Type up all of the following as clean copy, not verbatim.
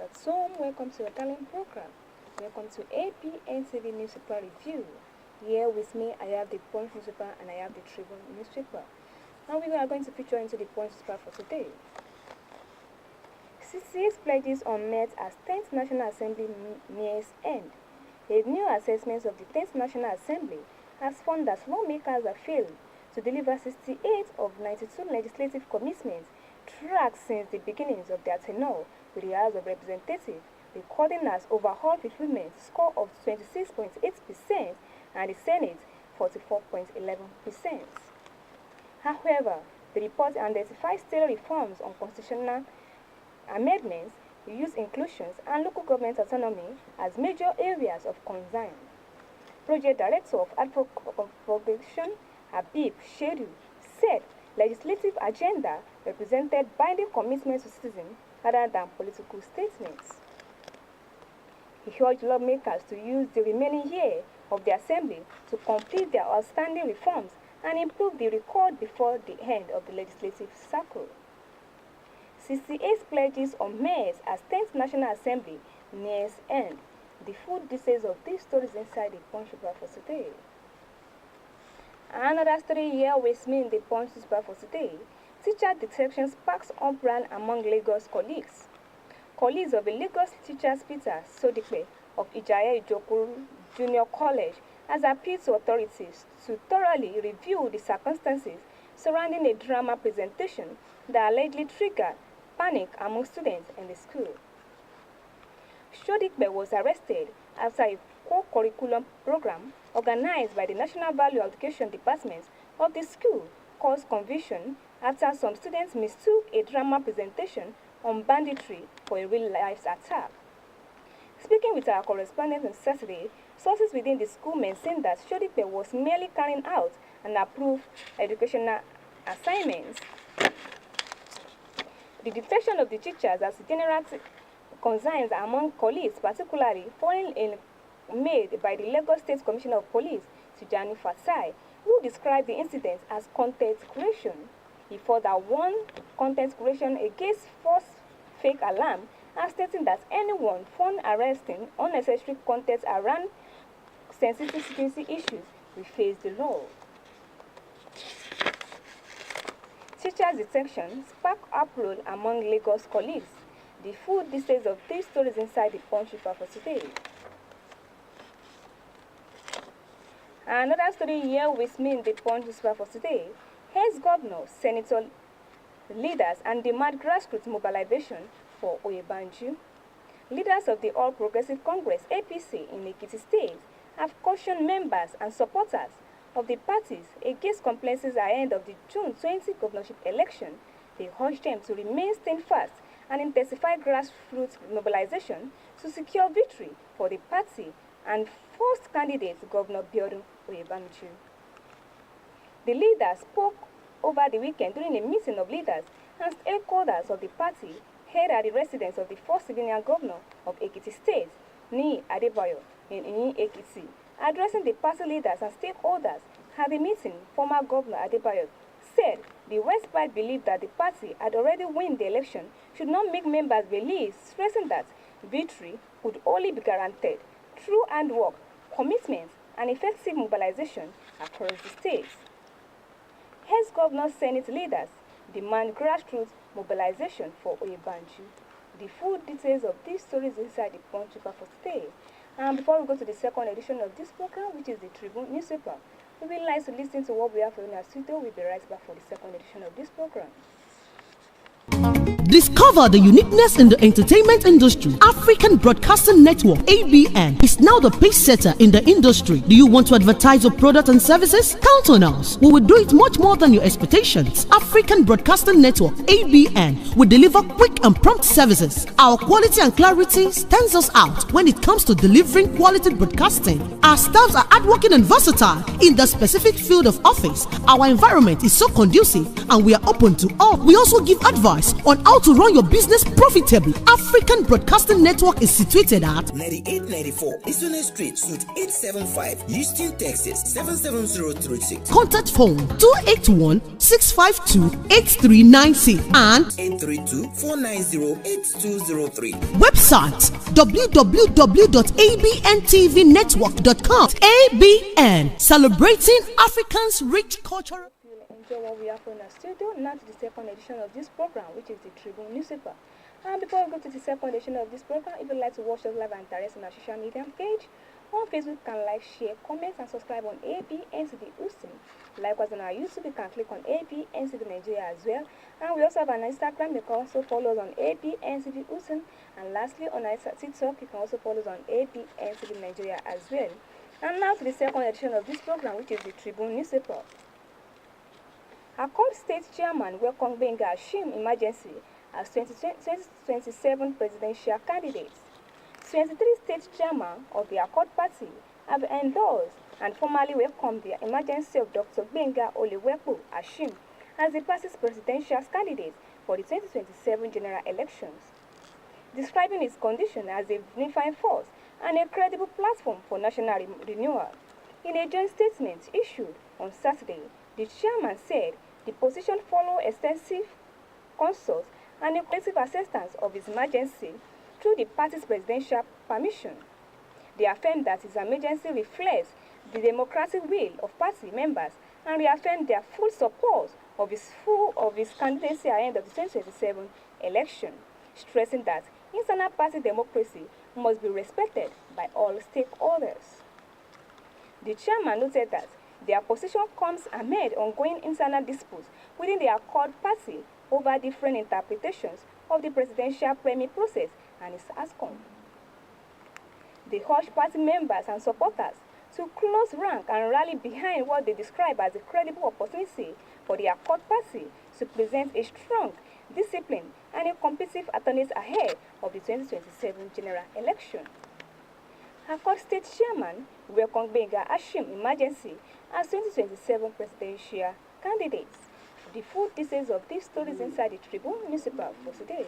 at home. Welcome to your darling program. Welcome to ABN TV Newspaper Review. Here with me, I have the Punch newspaper and I have the Tribune newspaper. Now we are going to feature into the Punch newspaper for today. CCA's pledges unmet as 10th National Assembly nears end. A new assessment of the 10th National Assembly has found that lawmakers have failed to deliver 68 of 92 legislative commitments tracked since the beginnings of their tenure with the House of Representatives, recording as overall fulfillment score of 26.8% and the Senate 44.11%. However, the report identifies still reforms on constitutional amendments, youth inclusions, and local government autonomy as major areas of concern. Project Director of Advocation, Habib Shedu, said legislative agenda represented binding commitments to citizens rather than political statements. He urged lawmakers to use the remaining year of the Assembly to complete their outstanding reforms and improve the record before the end of the legislative cycle. CCA's pledges unmet as 10th National Assembly nears end. The full details of these stories inside the Punch newspaper for today. Another story here with me in the Punch newspaper for today. Teacher detection sparks uproar among Lagos colleagues. Colleagues of the Lagos Teachers Peter Sodipe of Ijaya Ijokuru Junior College has appealed to authorities to thoroughly review the circumstances surrounding a drama presentation that allegedly triggered panic among students in the school. Sodipe was arrested after a co-curriculum program organized by the National Value Education Department of the school caused confusion after some students mistook a drama presentation on banditry for a real-life attack. Speaking with our correspondent on Saturday, sources within the school maintained that Sodipe was merely carrying out an approved educational assignments. The detection of the teachers has generated concerns among colleagues, particularly following made by the Lagos State Commissioner of Police, Tijani Fatai, who described the incident as content creation. He further warned content creation against false fake alarm, and stating that anyone found arresting unnecessary content around sensitive security issues will face the law. Teachers' detection sparked uproar among Lagos colleagues. The full details of these stories inside the Punch newspaper for today. Another story here with me in the Punch newspaper for today. Here's Governor, Senator leaders and demand grassroots mobilization for Oyebanju. Leaders of the All Progressive Congress (APC) in Ekiti State have cautioned members and supporters of the parties against complaints ahead of the June 20 governorship election. They urge them to remain steadfast and intensify grassroots mobilization to secure victory for the party and first candidate Governor Biodun Oyebanju. The leaders spoke over the weekend during a meeting of leaders and stakeholders of the party held at the residence of the first civilian governor of Ekiti State, Ni Adebayo, in Ekiti. Addressing the party leaders and stakeholders at the meeting, former Governor Adebayo said the West Part believed that the party had already won the election should not make members believe, stressing that victory could only be guaranteed through handwork, commitment, and effective mobilization across the state. Hence, Governor Senate leaders demand grassroots mobilization for Oyebanju. The full details of these stories inside the Punch newspaper for today. And before we go to the second edition of this program, which is the Tribune newspaper, we would like to listen to what we have for you in our studio. We'll be right back for the second edition of this program. Discover the uniqueness in the entertainment industry. African Broadcasting Network (ABN) is now the pace setter in the industry. Do you want to advertise your product and services? Count on us. We will do it much more than your expectations. African Broadcasting Network (ABN) will deliver quick and prompt services. Our quality and clarity stands us out when it comes to delivering quality broadcasting. Our staffs are hardworking and versatile in the specific field of office. Our environment is so conducive and we are open to all. We also give advice on how to run your business profitably. African Broadcasting Network is situated at 9894 Eastern Street, Suite 875, Houston, Texas 77036. Contact phone 281-652-8396 and 832-490-8203. Website www.abntvnetwork.com. ABN, celebrating Africans' rich cultural. Enjoy what we have in our studio. Now to the second edition of this program, which is the Tribune newspaper. And before we go to the second edition of this program, if you'd like to watch us live and direct on our social media page, on Facebook, you can like, share, comment, and subscribe on ABNCD OSUN. Likewise, on our YouTube, you can click on ABNCD Nigeria as well. And we also have an Instagram. You can also follow us on ABNCD OSUN. And lastly, on our TikTok, you can also follow us on ABNCD Nigeria as well. And now to the second edition of this program, which is the Tribune newspaper. Accord State Chairman welcomed Benga Hashim emergency as 2027 presidential candidates. 23 state chairmen of the Accord Party have endorsed and formally welcomed the emergency of Dr. Benga Olewepo Hashim as the party's presidential candidate for the 2027 general elections, describing his condition as a unifying force and a credible platform for national renewal. In a joint statement issued on Saturday, the chairman said the position followed extensive consults and a collective assistance of his emergency through the party's presidential permission. They affirmed that his emergency reflects the democratic will of party members and reaffirmed their full support of his candidacy ahead of the 2027 election, stressing that internal party democracy must be respected by all stakeholders. The chairman noted that their position comes amid ongoing internal disputes within the Accord Party over different interpretations of the presidential primary process and its outcome. They urged party members and supporters to close rank and rally behind what they describe as a credible opportunity for the Accord Party to present a strong, disciplined, and a competitive alternate ahead of the 2027 general election. Accord State Chairman welcomed Benga Hashim emergency as 2027 presidential candidates. The full details of these stories inside the Tribune newspaper for today.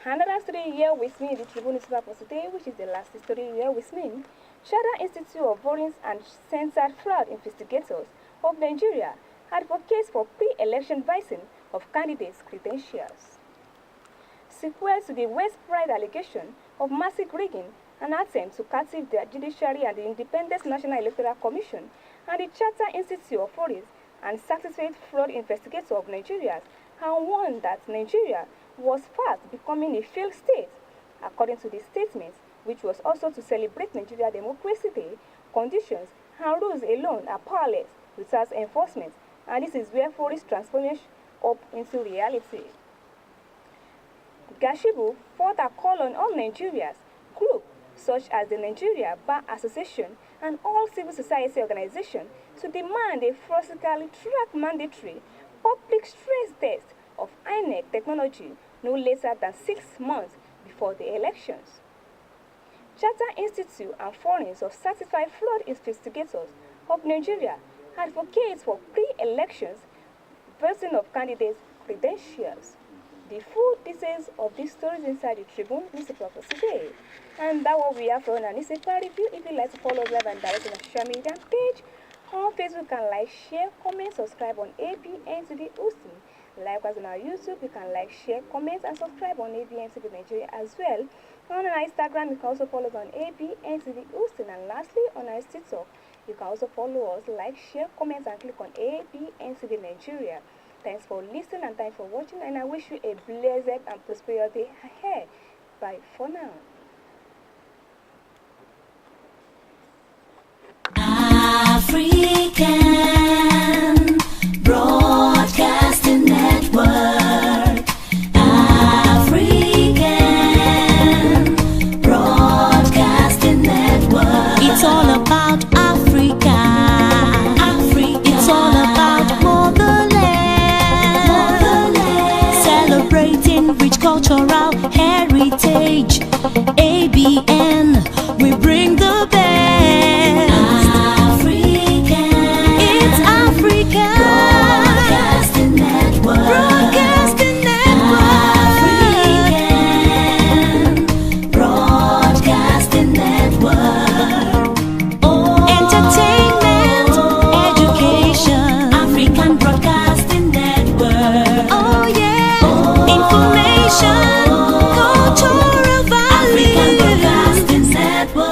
Another story here with me in the Tribune newspaper for today, which is the last story here with me. Shada Institute of Foreign and Censored Fraud Investigators of Nigeria advocates for pre-election vetting of candidates' credentials. Sequel to the West Pride allegation of massive rigging, an attempt to captive the judiciary and the Independent National Electoral Commission and the Charter Institute of Foreign and Certified Fraud Investigators of Nigeria have warned that Nigeria was fast becoming a failed state. According to the statement, which was also to celebrate Nigeria Democracy Day, conditions and rules alone are powerless without enforcement, and this is where forest transformation up into reality. Gashibu further called on all Nigerians, groups such as the Nigeria Bar Association and all civil society organizations to demand a forensically tracked mandatory public stress test of INEC technology no later than 6 months before the elections. Charter Institute and Forums of Certified Fraud Investigators of Nigeria advocate for pre-elections vetting of candidates' credentials. The full details of these stories inside the Tribune newspaper for today. And that what we have for an newspaper review. If you'd like to follow us live and direct on our social media page, on Facebook, you can like, share, comment, subscribe on ABNCD OSUN. Likewise on our YouTube, you can like, share, comment, and subscribe on ABNCD Nigeria as well. On our Instagram, you can also follow us on ABNCD OSUN. And lastly, on our TikTok, you can also follow us, like, share, comment, and click on ABNCD Nigeria. Thanks for listening and thanks for watching, and I wish you a blessed and prosperous day ahead. Bye for now. African Broadcasting Network. African Broadcasting Network. It's all about Africa. It's all about motherland. Celebrating rich cultural heritage. ABN, we bring the best. African. It's Africa. Broadcasting Network. Broadcasting Network. Entertainment, education, African Broadcasting Network. Oh yeah, information, cultural values. African Broadcasting Network.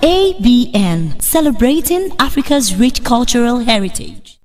ABN, celebrating Africa's rich cultural heritage.